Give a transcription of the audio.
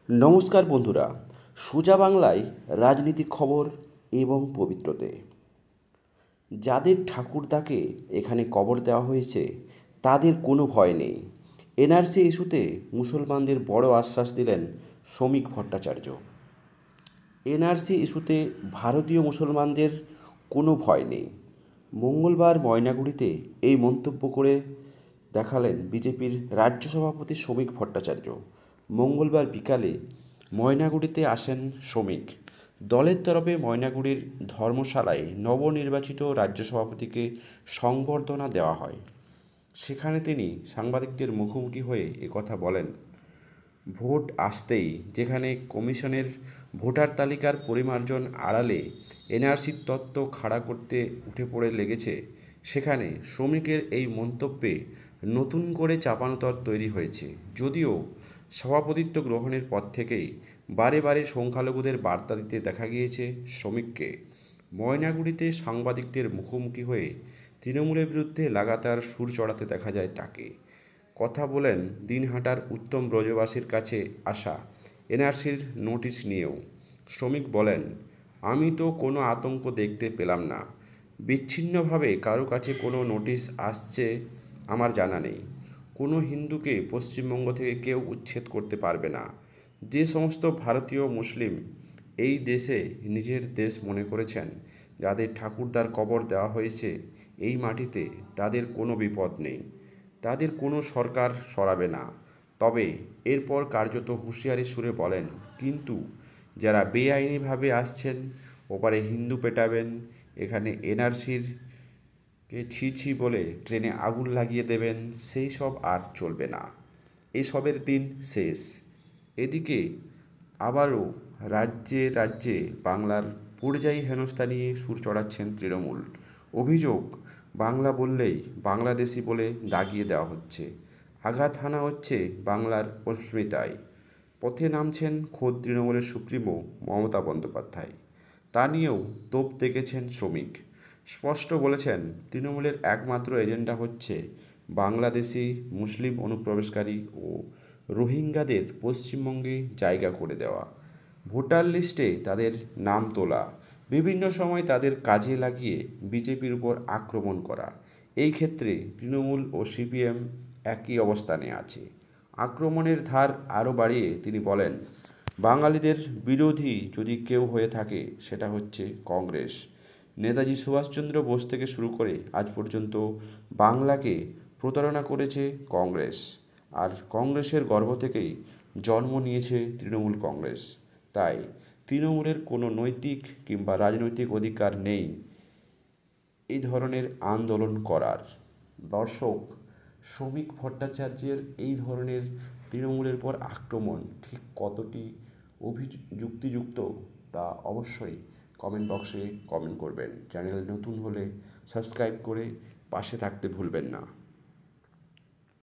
নমস্কার বন্ধুরা, সোজা বাংলায় রাজনীতি খবর এবং পবিত্রতে। যাদের ঠাকুরদাকে এখানে কবর দেওয়া হয়েছে তাদের কোনো ভয় নেই। এনআরসি ইস্যুতে মুসলমানদের বড় আশ্বাস দিলেন শ্রমিক ভট্টাচার্য। এনআরসি ইস্যুতে ভারতীয় মুসলমানদের কোনো ভয় নেই। মঙ্গলবার ময়নাগুড়িতে এই মন্তব্য করে দেখালেন বিজেপির রাজ্য সভাপতি শ্রমিক ভট্টাচার্য। মঙ্গলবার বিকালে ময়নাগুড়িতে আসেন শ্রমিক। দলের তরফে ময়নাগুড়ির ধর্মশালায় নবনির্বাচিত রাজ্য সভাপতিকে সংবর্ধনা দেওয়া হয়। সেখানে তিনি সাংবাদিকদের মুখোমুখি হয়ে একথা বলেন। ভোট আসতেই যেখানে কমিশনের ভোটার তালিকার পরিমার্জন আড়ালে এনআরসির তত্ত্ব খাড়া করতে উঠে পড়ে লেগেছে, সেখানে শ্রমিকের এই মন্তব্যে নতুন করে চাপানোতর তৈরি হয়েছে। যদিও সভাপতিত্ব গ্রহণের পর থেকেই বারে বারে সংখ্যালঘুদের বার্তা দিতে দেখা গিয়েছে শ্রমিককে। ময়নাগুড়িতে সাংবাদিকদের মুখোমুখি হয়ে তৃণমূলের বিরুদ্ধে লাগাতার সুর চড়াতে দেখা যায় তাকে। কথা বলেন দিনহাটার উত্তম ব্রজবাসীর কাছে আসা এনআরসির নোটিশ নিয়েও। শ্রমিক বলেন, আমি তো কোনো আতঙ্ক দেখতে পেলাম না। বিচ্ছিন্নভাবে কারো কাছে কোনো নোটিশ আসছে আমার জানা নেই। কোনো হিন্দুকে পশ্চিমবঙ্গ থেকে কেউ উচ্ছেদ করতে পারবে না। যে সমস্ত ভারতীয় মুসলিম এই দেশে নিজের দেশ মনে করেছেন, যাদের ঠাকুরদার কবর দেওয়া হয়েছে এই মাটিতে, তাদের কোনো বিপদ নেই। তাদের কোনো সরকার সরাবে না। তবে এরপর কার্যত হুঁশিয়ারি সুরে বলেন, কিন্তু যারা বেআইনিভাবে আসছেন, ওপারে হিন্দু পেটাবেন, এখানে এনআরসির কে ছি ছি বলে ট্রেনে আগুন লাগিয়ে দেবেন, সেই সব আর চলবে না। এসবের দিন শেষ। এদিকে আবারও রাজ্যে রাজ্যে বাংলার পরিযায়ী হেনস্থা নিয়ে সুর চড়াচ্ছেন তৃণমূল। অভিযোগ, বাংলা বললেই বাংলাদেশি বলে দাগিয়ে দেওয়া হচ্ছে, আঘাত হানা হচ্ছে বাংলার অস্মিতায়। পথে নামছেন খোদ তৃণমূলের সুপ্রিমো মমতা বন্দ্যোপাধ্যায়। তা নিয়েও তোপ দেখেছেন শ্রমিক। স্পষ্ট বলেছেন, তৃণমূলের একমাত্র এজেন্ডা হচ্ছে বাংলাদেশি মুসলিম অনুপ্রবেশকারী ও রোহিঙ্গাদের পশ্চিমবঙ্গে জায়গা করে দেওয়া, ভোটার লিস্টে তাদের নাম তোলা, বিভিন্ন সময় তাদের কাজে লাগিয়ে বিজেপির উপর আক্রমণ করা। এই ক্ষেত্রে তৃণমূল ও সিপিএম একই অবস্থানে আছে। আক্রমণের ধার আরও বাড়িয়ে তিনি বলেন, বাঙালিদের বিরোধী যদি কেউ হয়ে থাকে সেটা হচ্ছে কংগ্রেস। নেতাজি সুভাষচন্দ্র বোস থেকে শুরু করে আজ পর্যন্ত বাংলাকে প্রতারণা করেছে কংগ্রেস। আর কংগ্রেসের গর্ভ থেকেই জন্ম নিয়েছে তৃণমূল কংগ্রেস। তাই তৃণমূলের কোনো নৈতিক কিংবা রাজনৈতিক অধিকার নেই এই ধরনের আন্দোলন করার। দর্শক, শ্রমিক ভট্টাচার্যের এই ধরনের তৃণমূলের পর আক্রমণ ঠিক কতটি যুক্তিযুক্ত তা অবশ্যই কমেন্ট বক্সে কমেন্ট করবেন। চ্যানেল নতুন হলে সাবস্ক্রাইব করে পাশে থাকতে ভুলবেন না।